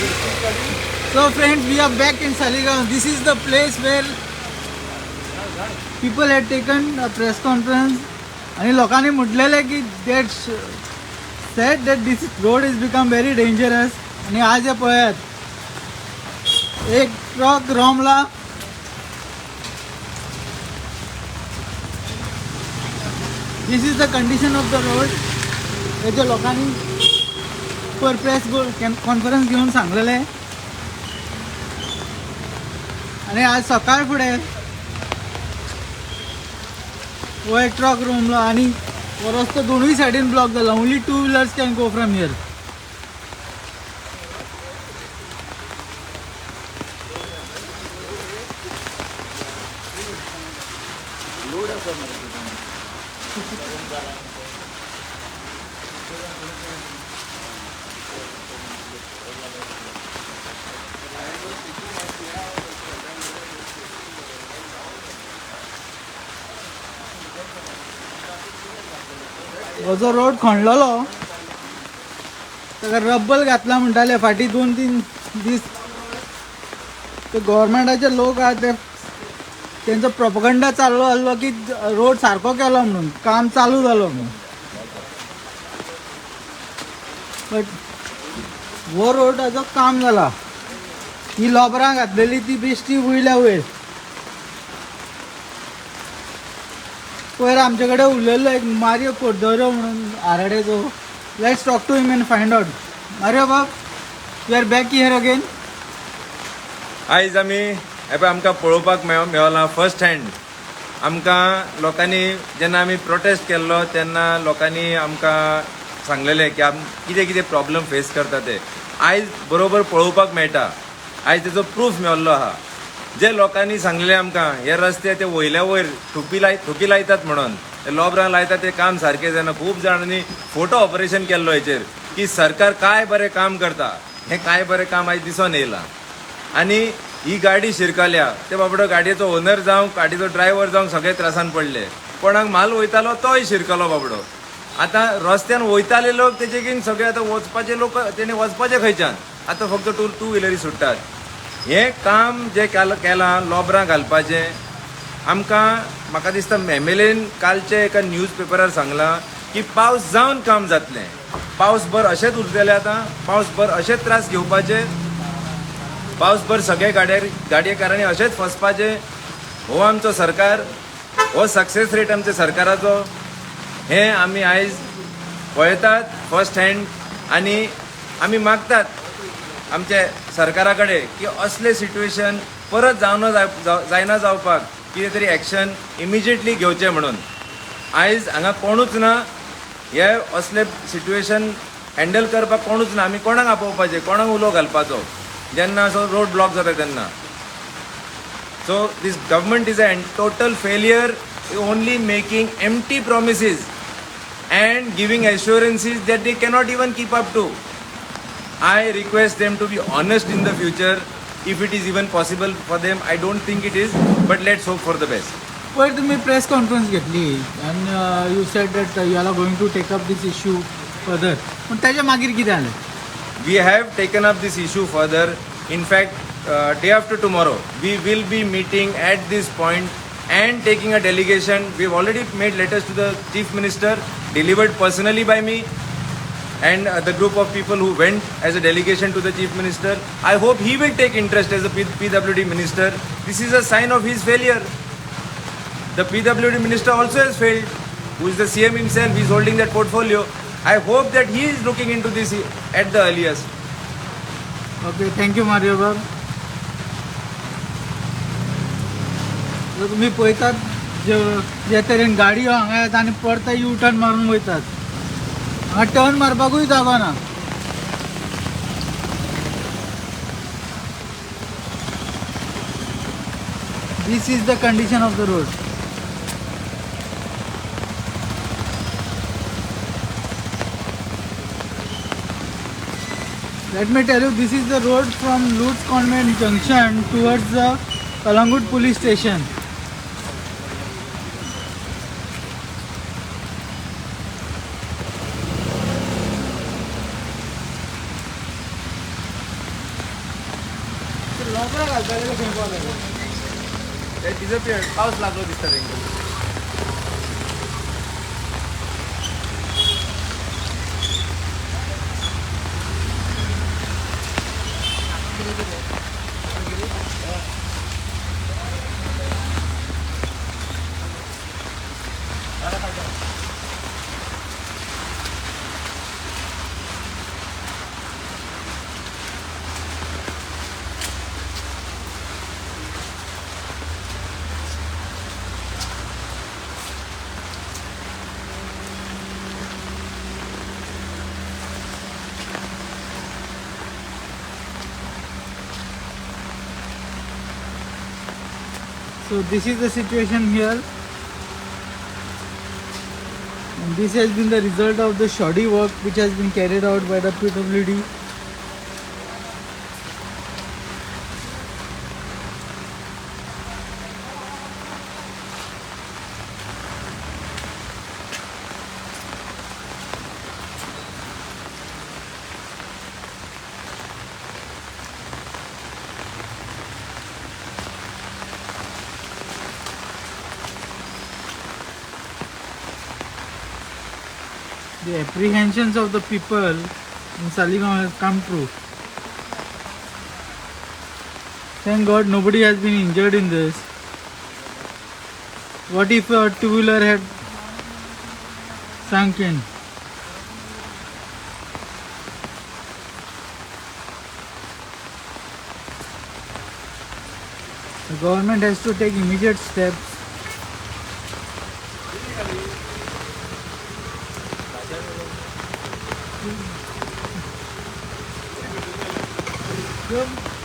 So friends, we are back in Saligaon. This is the place where people had taken a press conference आणि लोकांनी म्हटलेले की that said that this road is become very dangerous. आणि आज हे पळयात एक truck रॉमला. This is the condition of the road. हे जे लोकांनी पर प्रेस कॉन्फरन्स घेऊन सांगलेले आणि आज सकाळ फुडें हो एक ट्रक रोमलो आणि हो रस्तो दोनूय सायडीन ब्लॉक जाला. Only 2 wheelers can go from here. हो जो रोड खणलेलो ताका रब्बल घातला म्हणटाले फाटी 2-3 दीस. ते गव्हर्मेंटाचे लोक आहा ते त्यांचो प्रोपगंडा चाललो आसलो की रोड सारको केलो म्हणून, काम चालू जालो म्हणून. बट हो रोडाचो काम जाला. ही लोबरां घातलेली ती बेश्टी वयल्या वयर. पयर आमचे कडेन उलयल्लो एक मारियो कोर्दोरो म्हणून आराडेचो. Let's talk to him and find out. Mario बाब, you are back here again. आयज आमी हे आमकां पळोवपाक मेळना फर्स्ट हँड. आमकां लोकांनी जेन्ना आमी प्रोटेस्ट केल्लो तेन्ना लोकांनी आमकां सांगलेलें की कितें कितें प्रॉब्लम फेस करता ते आयज बरोबर पळोवपाक मेळटा. आयज तेजो प्रूफ मेळ्ळो आहा. जे लोकांनी सांगलेले आमकां हे रस्ते ते वयल्या वयर थुकी लायतात म्हणून, ते लोबरां लायतात ते काम सारकें जायना. खूब जाणांनी फोटो ऑपरेशन केल्लो हेचेर की सरकार काय बरें काम करता. हें काय बरें काम आयज दिसून येयलां. आनी ही गाडी शिरकल्या ते बाबडो गाडयेचो ओनर जावं गाडयेचो ड्रायव्हर जावं सगळे त्रासान पडले. कोणाक माल वयतालो तोय शिरकलो बाबडो. आतां रस्त्यान वयताले लोक तेजेकीन सगळे आतां वचपाचे लोक तेणे वचपाचे खंयच्यान. आतां फक्त टू व्हिलरी सुट्टात. हें काम जे केलां लोबरां घालपाचें आमकां म्हाका दिसता MLAन कालचे एका न्यूज पेपरार सांगलां की पावस जावन काम जातलें. पावस भर अशेंच उरतलें. आतां पावस भर अशेंच त्रास घेवपाचे. पावस भर सगळे गाडयेकारांनी अशेंच फसपाचे. हो आमचो सरकार, हो सक्सेस रेट आमच्या सरकाराचो हें आमी आयज पळयतात फर्स्ट हँड. आनी आमी मागतात आमच्या सरकारा कडेन की असले सिट्युएशन परत जायना जावपाक कितें तरी एक्शन इमिजिएटली घेवचें म्हणून. आयज हांगा कोणूच ना. हे असले सिट्युएशन हँडल करपाक कोणूच ना. आमी कोणाक आपोवपाचें, कोणाक उलो घालपाचो जेन्ना असो रोड ब्लॉक जाता तेन्ना. So this government is a total failure, only making empty promises and giving assurances that they cannot even keep up to. I request them to be honest in the future if it is even possible for them. I don't think it is, but let's hope for the best. पयर तुम्ही press conference घेतली and you said that you are going to take up this issue further. पण त्याच्या मागीर कितें जालें? We have taken up this issue further. In fact, day after tomorrow, we will be meeting at this point and taking a delegation. We've already made letters to the Chief Minister, delivered personally by me and the group of people who went as a delegation to the Chief Minister. I hope he will take interest as a PWD Minister. This is a sign of his failure. The PWD Minister also has failed, who is the CM himself. He is holding that portfolio. I hope that he is looking into this at the earliest. Okay, thank you Mario Bab. तुम्ही पळयतात जे तरेन गाडयो हांगा येतात आनी परत U turn मारून वयतात. हांगा टर्न मारपाकूय जागो ना. This is the condition of the road. Let me tell you, this is the road from Lutz Convent Junction towards the Kalangut police station. लोपरा घालताले खंय पावले ते डिसअपियर्ड पाऊस लागलो दिसता तेंका So this is the situation here, and this has been the result of the shoddy work which has been carried out by the PWD. The apprehensions of the people in Saligao have come true. Thank God nobody has been injured in this. What if a two-wheeler had sunk in? The government has to take immediate steps. Good.